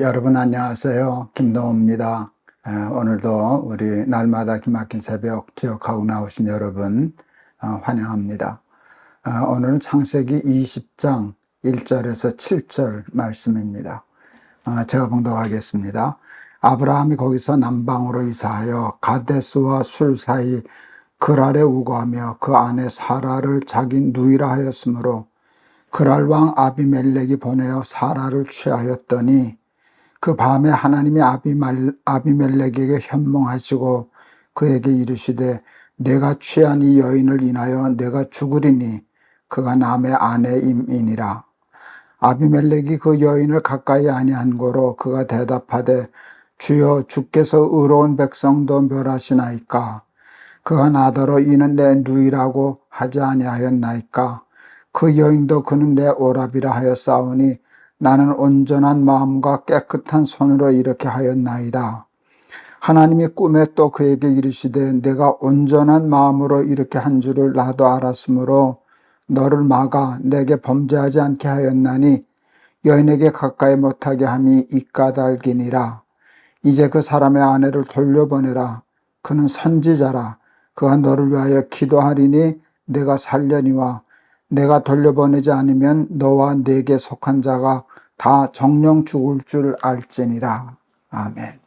여러분 안녕하세요. 김동호입니다. 오늘도 우리 날마다 기막힌 새벽 기억하고 나오신 여러분 환영합니다. 오늘은 창세기 20장 1절에서 7절 말씀입니다. 제가 봉독하겠습니다. 아브라함이 거기서 남방으로 이사하여 가데스와 술 사이 그랄에 우거하며 그 아내 사라를 자기 누이라 하였으므로 그랄 왕 아비멜렉이 보내어 사라를 취하였더니 그 밤에 하나님이 아비멜렉에게 현몽하시고 그에게 이르시되 내가 취한 이 여인을 인하여 내가 죽으리니 그가 남의 아내임이니라. 아비멜렉이 그 여인을 가까이 아니한 고로 그가 대답하되 주여 주께서 의로운 백성도 멸하시나이까. 그가 나더러 이는 내 누이라고 하지 아니하였나이까. 그 여인도 그는 내 오라비라 하였사오니 나는 온전한 마음과 깨끗한 손으로 이렇게 하였나이다. 하나님이 꿈에 또 그에게 이르시되 내가 온전한 마음으로 이렇게 한 줄을 나도 알았으므로 너를 막아 내게 범죄하지 않게 하였나니 여인에게 가까이 못하게 함이 이까닭이니라. 이제 그 사람의 아내를 돌려보내라. 그는 선지자라. 그가 너를 위하여 기도하리니 내가 살려니와 내가 돌려보내지 않으면 너와 내게 속한 자가 다 정령 죽을 줄 알지니라. 아멘.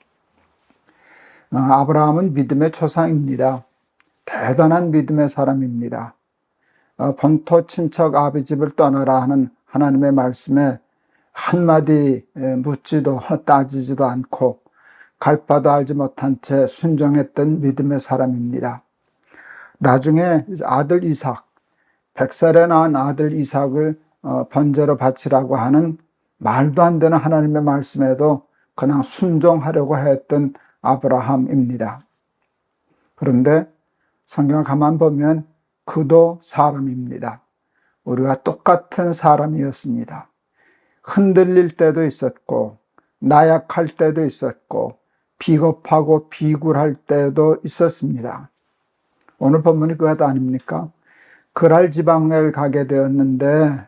아브라함은 믿음의 초상입니다. 대단한 믿음의 사람입니다. 본토 친척 아비 집을 떠나라 하는 하나님의 말씀에 한마디 묻지도 따지지도 않고 갈 바도 알지 못한 채 순종했던 믿음의 사람입니다. 나중에 아들 이삭, 100살에 낳은 아들 이삭을 번제로 바치라고 하는 말도 안 되는 하나님의 말씀에도 그냥 순종하려고 했던 아브라함입니다. 그런데 성경을 가만 보면 그도 사람입니다. 우리와 똑같은 사람이었습니다. 흔들릴 때도 있었고 나약할 때도 있었고 비겁하고 비굴할 때도 있었습니다. 오늘 본문이 그것 아닙니까? 그랄 지방을 가게 되었는데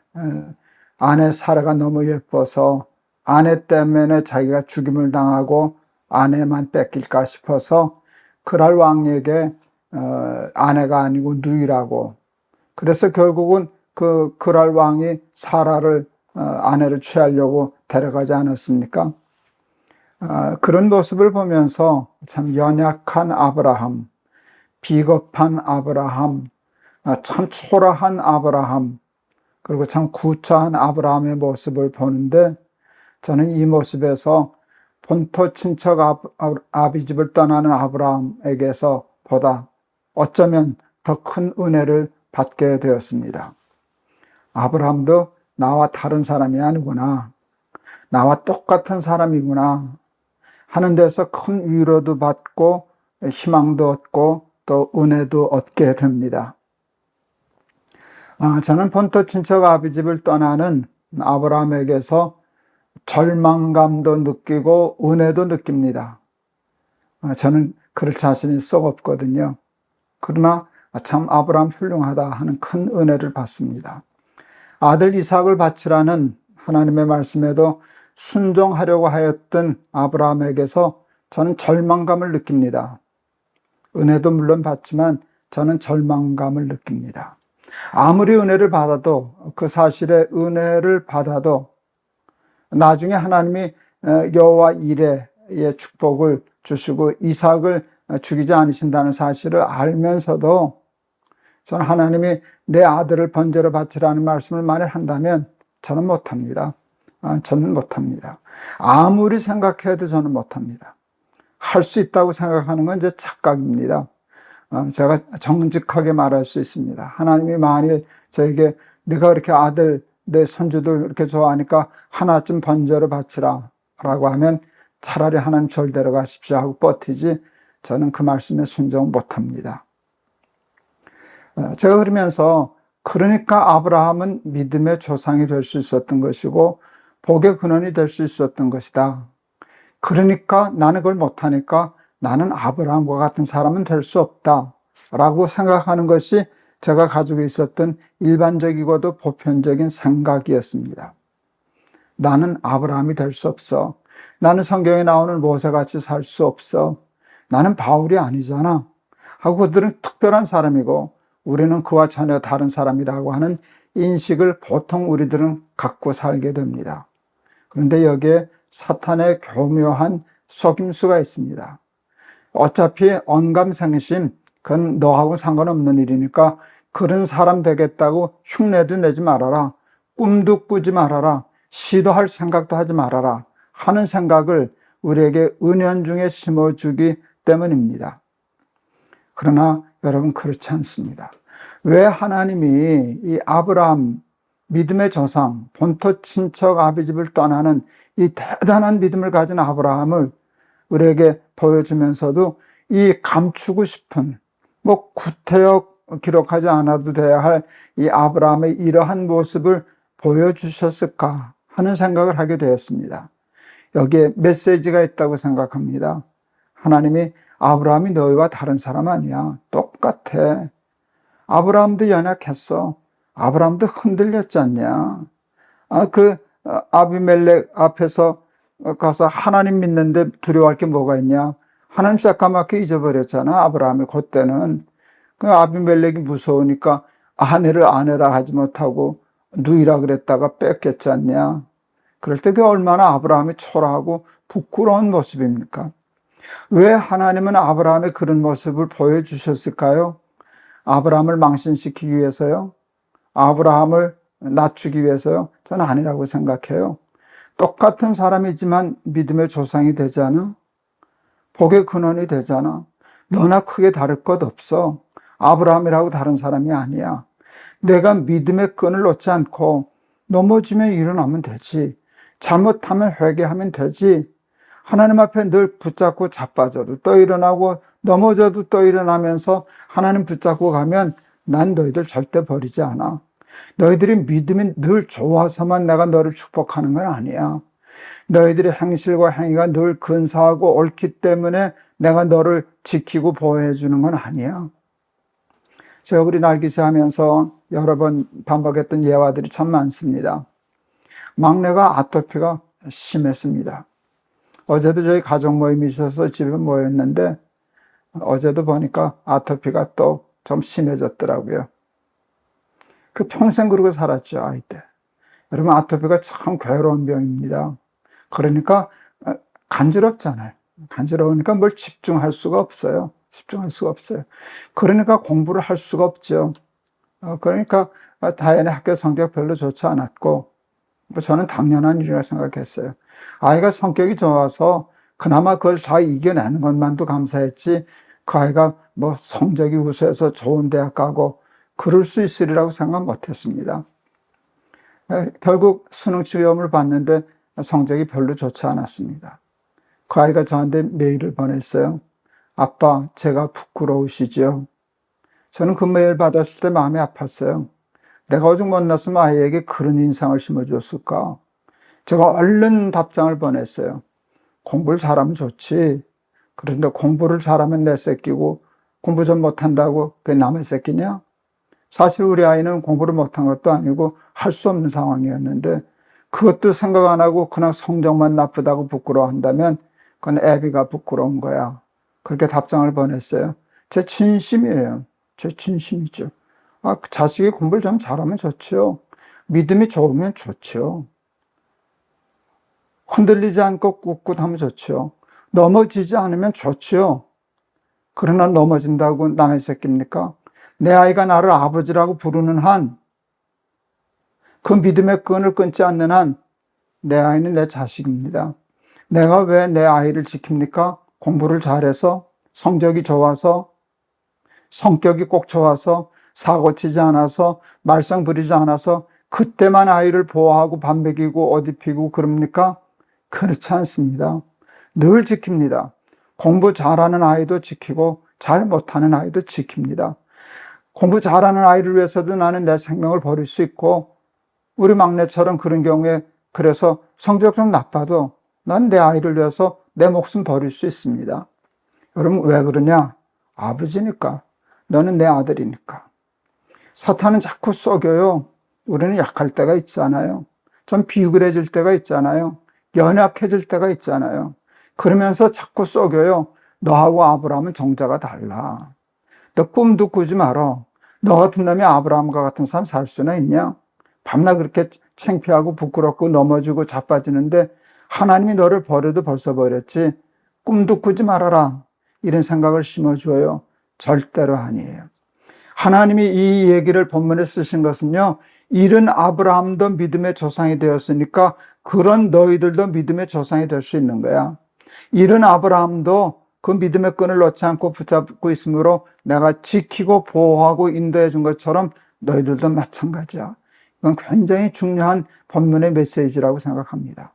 아내 사라가 너무 예뻐서 아내 때문에 자기가 죽임을 당하고 아내만 뺏길까 싶어서 그랄 왕에게 아내가 아니고 누이라고, 그래서 결국은 그 그랄 왕이 사라를 아내를 취하려고 데려가지 않았습니까? 그런 모습을 보면서 참 연약한 아브라함, 비겁한 아브라함, 참 초라한 아브라함, 그리고 참 구차한 아브라함의 모습을 보는데 저는 이 모습에서 본토 친척 아비집을 떠나는 아브라함에게서 보다 어쩌면 더 큰 은혜를 받게 되었습니다. 아브라함도 나와 다른 사람이 아니구나, 나와 똑같은 사람이구나 하는 데서 큰 위로도 받고 희망도 얻고 또 은혜도 얻게 됩니다. 저는 본토 친척 아비집을 떠나는 아브라함에게서 절망감도 느끼고 은혜도 느낍니다. 저는 그럴 자신이 썩 없거든요. 그러나 참 아브라함 훌륭하다 하는 큰 은혜를 받습니다. 아들 이삭을 바치라는 하나님의 말씀에도 순종하려고 하였던 아브라함에게서 저는 절망감을 느낍니다. 은혜도 물론 받지만 저는 절망감을 느낍니다. 아무리 은혜를 받아도, 그 사실에 은혜를 받아도 나중에 하나님이 여호와 이레의 축복을 주시고 이삭을 죽이지 않으신다는 사실을 알면서도 저는 하나님이 내 아들을 번제로 바치라는 말씀을 만일 한다면 저는 못합니다. 저는 못합니다. 아무리 생각해도 저는 못합니다. 할 수 있다고 생각하는 건 제 착각입니다. 제가 정직하게 말할 수 있습니다. 하나님이 만일 저에게 네가 그렇게 아들, 내 손주들 이렇게 좋아하니까 하나쯤 번제로 바치라 라고 하면 차라리 하나님 절 데려가십시오 하고 버티지, 저는 그 말씀에 순종 못합니다. 제가 그러면서 그러니까 아브라함은 믿음의 조상이 될 수 있었던 것이고 복의 근원이 될 수 있었던 것이다. 그러니까 나는 그걸 못하니까 나는 아브라함과 같은 사람은 될 수 없다 라고 생각하는 것이 제가 가지고 있었던 일반적이고도 보편적인 생각이었습니다. 나는 아브라함이 될 수 없어. 나는 성경에 나오는 모세같이 살 수 없어. 나는 바울이 아니잖아. 하고 그들은 특별한 사람이고 우리는 그와 전혀 다른 사람이라고 하는 인식을 보통 우리들은 갖고 살게 됩니다. 그런데 여기에 사탄의 교묘한 속임수가 있습니다. 어차피 언감생심, 그건 너하고 상관없는 일이니까 그런 사람 되겠다고 흉내도 내지 말아라. 꿈도 꾸지 말아라. 시도할 생각도 하지 말아라. 하는 생각을 우리에게 은연중에 심어주기 때문입니다. 그러나 여러분 그렇지 않습니다. 왜 하나님이 이 아브라함, 믿음의 조상, 본토 친척 아비집을 떠나는 이 대단한 믿음을 가진 아브라함을 우리에게 보여주면서도 이 감추고 싶은, 구태여 기록하지 않아도 돼야 할 이 아브라함의 이러한 모습을 보여주셨을까 하는 생각을 하게 되었습니다. 여기에 메시지가 있다고 생각합니다. 하나님이 아브라함이 너희와 다른 사람 아니야. 똑같아. 아브라함도 연약했어. 아브라함도 흔들렸지 않냐. 아비멜렉 앞에서 가서 하나님 믿는데 두려워할 게 뭐가 있냐. 하나님 새까맣게 잊어버렸잖아. 아브라함이 그때는. 그 아비멜렉이 무서우니까 아내를 아내라 하지 못하고 누이라 그랬다가 뺏겼지 않냐. 그럴 때 그게 얼마나 아브라함이 초라하고 부끄러운 모습입니까? 왜 하나님은 아브라함의 그런 모습을 보여주셨을까요? 아브라함을 망신시키기 위해서요? 아브라함을 낮추기 위해서요? 저는 아니라고 생각해요. 똑같은 사람이지만 믿음의 조상이 되잖아. 복의 근원이 되잖아. 너나 크게 다를 것 없어. 아브라함이라고 다른 사람이 아니야. 내가 믿음의 끈을 놓지 않고 넘어지면 일어나면 되지. 잘못하면 회개하면 되지. 하나님 앞에 늘 붙잡고 자빠져도 또 일어나고 넘어져도 또 일어나면서 하나님 붙잡고 가면 난 너희들 절대 버리지 않아. 너희들이 믿음이 늘 좋아서만 내가 너를 축복하는 건 아니야. 너희들의 행실과 행위가 늘 근사하고 옳기 때문에 내가 너를 지키고 보호해 주는 건 아니야. 제가 우리 날기세 하면서 여러 번 반복했던 예화들이 참 많습니다. 막내가 아토피가 심했습니다. 어제도 저희 가족 모임이 있어서 집에 모였는데 어제도 보니까 아토피가 또 좀 심해졌더라고요. 그 평생 그러고 살았죠, 아이 때. 여러분, 아토피가 참 괴로운 병입니다. 그러니까 간지럽잖아요. 간지러우니까 뭘 집중할 수가 없어요. 집중할 수가 없어요. 그러니까 공부를 할 수가 없죠. 그러니까 다현의 학교 성격 별로 좋지 않았고, 저는 당연한 일이라 생각했어요. 아이가 성격이 좋아서 그나마 그걸 잘 이겨내는 것만도 감사했지, 그 아이가 성적이 우수해서 좋은 대학 가고 그럴 수 있으리라고 생각 못했습니다. 결국 수능 시험을 봤는데 성적이 별로 좋지 않았습니다. 그 아이가 저한테 메일을 보냈어요. 아빠, 제가 부끄러우시죠? 저는 그 메일 받았을 때 마음이 아팠어요. 내가 오죽 못났으면 아이에게 그런 인상을 심어줬을까? 제가 얼른 답장을 보냈어요. 공부를 잘하면 좋지. 그런데 공부를 잘하면 내 새끼고 공부 좀 못한다고 그게 남의 새끼냐? 사실 우리 아이는 공부를 못한 것도 아니고 할 수 없는 상황이었는데 그것도 생각 안 하고 그냥 성적만 나쁘다고 부끄러워한다면 그건 애비가 부끄러운 거야. 그렇게 답장을 보냈어요. 제 진심이에요. 제 진심이죠. 그 자식이 공부를 좀 잘하면 좋죠. 믿음이 좋으면 좋죠. 흔들리지 않고 꿋꿋하면 좋죠. 넘어지지 않으면 좋죠. 그러나 넘어진다고 남의 새끼입니까? 내 아이가 나를 아버지라고 부르는 한, 그 믿음의 끈을 끊지 않는 한, 내 아이는 내 자식입니다. 내가 왜 내 아이를 지킵니까? 공부를 잘해서, 성적이 좋아서, 성격이 꼭 좋아서, 사고치지 않아서, 말썽 부리지 않아서, 그때만 아이를 보호하고 밥 먹이고 옷 입히고 그럽니까? 그렇지 않습니다. 늘 지킵니다. 공부 잘하는 아이도 지키고 잘 못하는 아이도 지킵니다. 공부 잘하는 아이를 위해서도 나는 내 생명을 버릴 수 있고, 우리 막내처럼 그런 경우에 그래서 성적 좀 나빠도 난 내 아이를 위해서 내 목숨 버릴 수 있습니다. 여러분 왜 그러냐? 아버지니까. 너는 내 아들이니까. 사탄은 자꾸 속여요. 우리는 약할 때가 있잖아요. 좀 비굴해질 때가 있잖아요. 연약해질 때가 있잖아요. 그러면서 자꾸 속여요. 너하고 아브라함은 정자가 달라. 너 꿈도 꾸지 마라. 너 같은 놈이 아브라함과 같은 사람 살 수나 있냐? 밤낮 그렇게 창피하고 부끄럽고 넘어지고 자빠지는데 하나님이 너를 버려도 벌써 버렸지. 꿈도 꾸지 말아라. 이런 생각을 심어줘요. 절대로 아니에요. 하나님이 이 얘기를 본문에 쓰신 것은요, 이런 아브라함도 믿음의 조상이 되었으니까 그런 너희들도 믿음의 조상이 될 수 있는 거야. 이런 아브라함도 그 믿음의 끈을 놓지 않고 붙잡고 있으므로 내가 지키고 보호하고 인도해 준 것처럼 너희들도 마찬가지야. 이건 굉장히 중요한 본문의 메시지라고 생각합니다.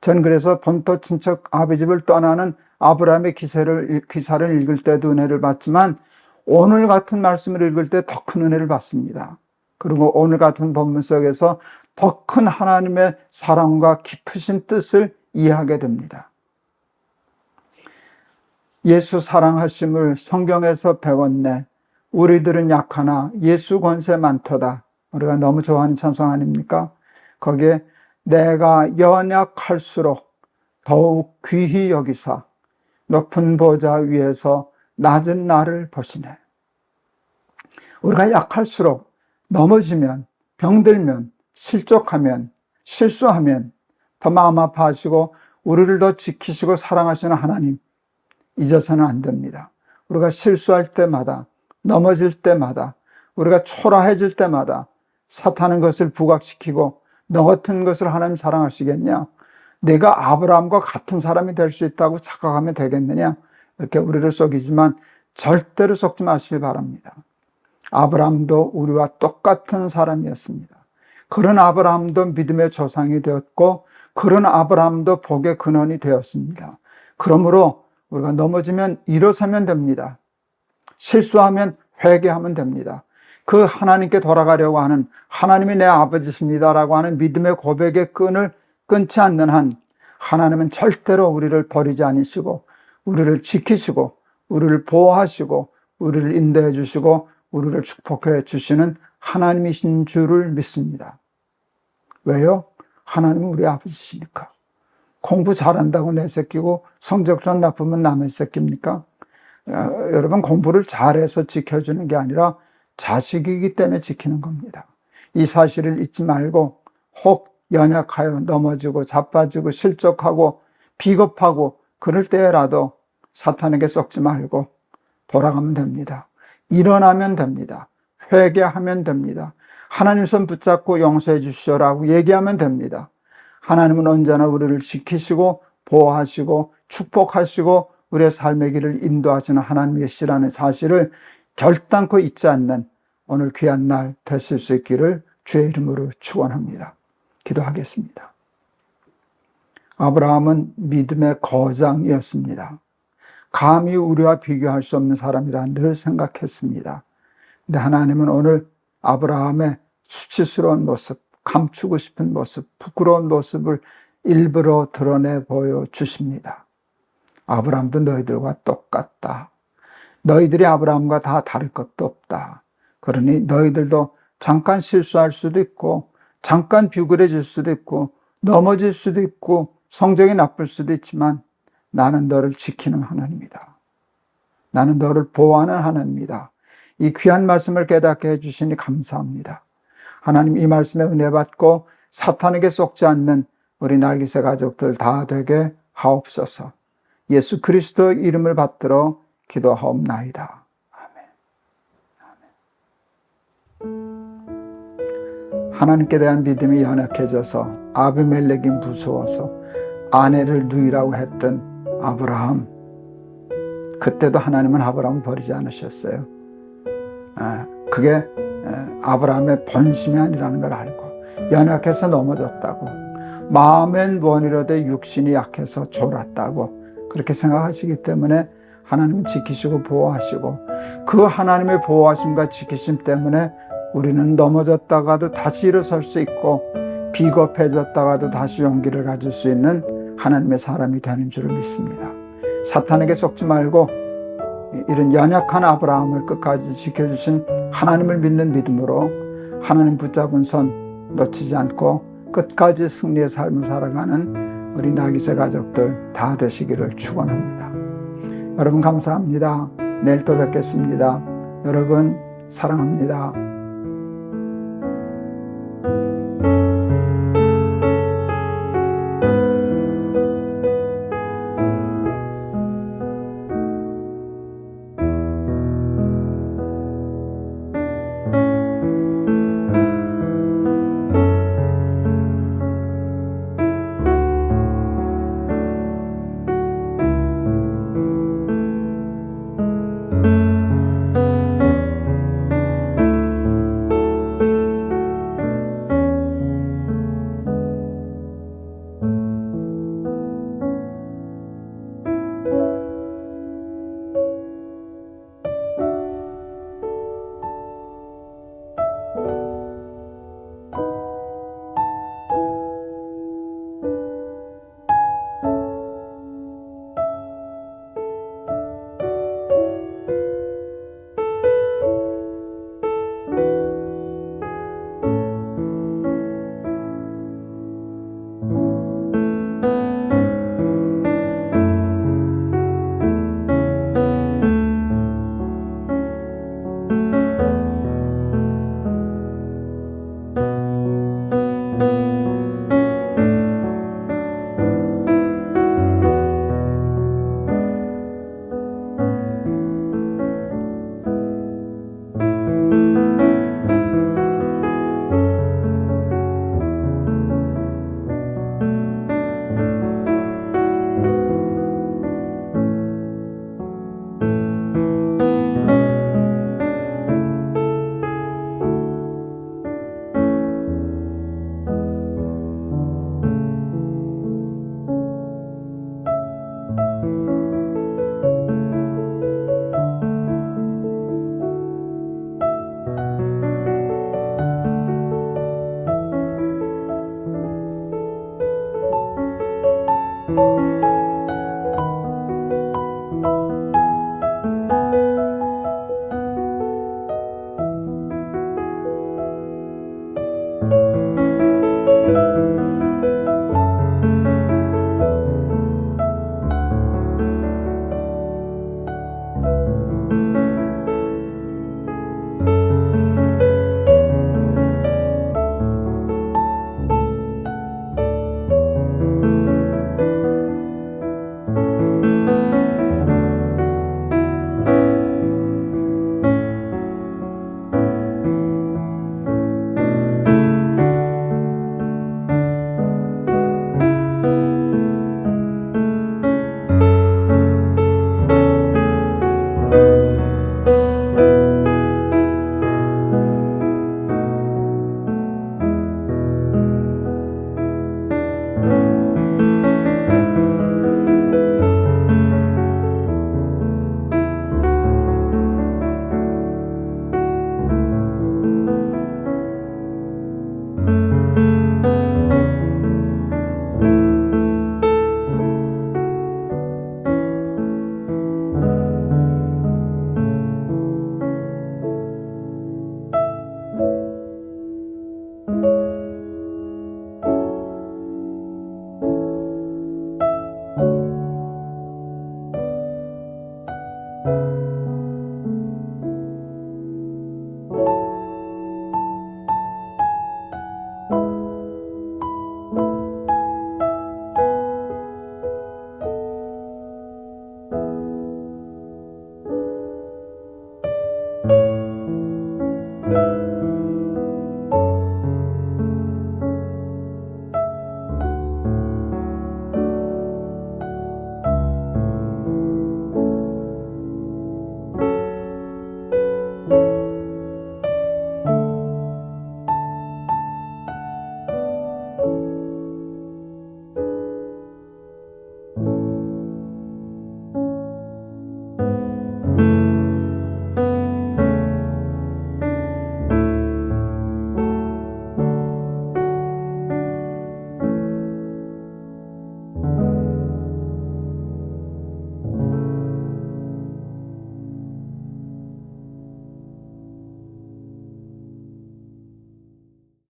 전 그래서 본토 친척 아비 집을 떠나는 아브라함의 기사를 읽을 때도 은혜를 받지만 오늘 같은 말씀을 읽을 때 더 큰 은혜를 받습니다. 그리고 오늘 같은 본문 속에서 더 큰 하나님의 사랑과 깊으신 뜻을 이해하게 됩니다. 예수 사랑하심을 성경에서 배웠네. 우리들은 약하나 예수 권세 많도다. 우리가 너무 좋아하는 찬송 아닙니까? 거기에 내가 연약할수록 더욱 귀히 여기사 높은 보좌 위에서 낮은 나를 보시네. 우리가 약할수록 넘어지면, 병들면, 실족하면, 실수하면 더 마음 아파하시고 우리를 더 지키시고 사랑하시는 하나님, 잊어서는 안 됩니다. 우리가 실수할 때마다, 넘어질 때마다, 우리가 초라해질 때마다 사탄은 것을 부각시키고 너 같은 것을 하나님 사랑하시겠냐? 내가 아브라함과 같은 사람이 될 수 있다고 착각하면 되겠느냐? 이렇게 우리를 속이지만 절대로 속지 마시길 바랍니다. 아브라함도 우리와 똑같은 사람이었습니다. 그런 아브라함도 믿음의 조상이 되었고 그런 아브라함도 복의 근원이 되었습니다. 그러므로 우리가 넘어지면 일어서면 됩니다. 실수하면 회개하면 됩니다. 그 하나님께 돌아가려고 하는 하나님이 내 아버지십니다라고 하는 믿음의 고백의 끈을 끊지 않는 한 하나님은 절대로 우리를 버리지 않으시고 우리를 지키시고 우리를 보호하시고 우리를 인도해 주시고 우리를 축복해 주시는 하나님이신 줄을 믿습니다. 왜요? 하나님은 우리 아버지시니까. 공부 잘한다고 내 새끼고 성적 좀 나쁘면 남의 새끼입니까? 여러분, 공부를 잘해서 지켜주는 게 아니라 자식이기 때문에 지키는 겁니다. 이 사실을 잊지 말고 혹 연약하여 넘어지고 자빠지고 실족하고 비겁하고 그럴 때라도 사탄에게 썩지 말고 돌아가면 됩니다. 일어나면 됩니다. 회개하면 됩니다. 하나님 손 붙잡고 용서해 주시오라고 얘기하면 됩니다. 하나님은 언제나 우리를 지키시고 보호하시고 축복하시고 우리의 삶의 길을 인도하시는 하나님이시라는 사실을 결단코 잊지 않는 오늘 귀한 날 되실 수 있기를 주의 이름으로 축원합니다. 기도하겠습니다. 아브라함은 믿음의 거장이었습니다. 감히 우리와 비교할 수 없는 사람이라 늘 생각했습니다. 근데 하나님은 오늘 아브라함의 수치스러운 모습, 감추고 싶은 모습, 부끄러운 모습을 일부러 드러내 보여주십니다. 아브라함도 너희들과 똑같다. 너희들이 아브라함과 다 다를 것도 없다. 그러니 너희들도 잠깐 실수할 수도 있고 잠깐 비굴해질 수도 있고 넘어질 수도 있고 성적이 나쁠 수도 있지만 나는 너를 지키는 하나님이다. 나는 너를 보호하는 하나님이다. 이 귀한 말씀을 깨닫게 해주시니 감사합니다. 하나님, 이 말씀에 은혜 받고 사탄에게 속지 않는 우리 날기새 가족들 다 되게 하옵소서. 예수 그리스도 이름을 받들어 기도하옵나이다. 아멘. 하나님께 대한 믿음이 연약해져서 아비멜렉이 무서워서 아내를 누이라고 했던 아브라함, 그때도 하나님은 아브라함을 버리지 않으셨어요. 그게 아브라함의 본심이 아니라는 걸 알고 연약해서 넘어졌다고, 마음엔 원이로되 육신이 약해서 졸았다고 그렇게 생각하시기 때문에 하나님은 지키시고 보호하시고 그 하나님의 보호하심과 지키심 때문에 우리는 넘어졌다가도 다시 일어설 수 있고 비겁해졌다가도 다시 용기를 가질 수 있는 하나님의 사람이 되는 줄을 믿습니다. 사탄에게 속지 말고 이런 연약한 아브라함을 끝까지 지켜주신 하나님을 믿는 믿음으로 하나님 붙잡은 손 놓치지 않고 끝까지 승리의 삶을 살아가는 우리 나기세 가족들 다 되시기를 축원합니다. 여러분 감사합니다. 내일 또 뵙겠습니다. 여러분 사랑합니다.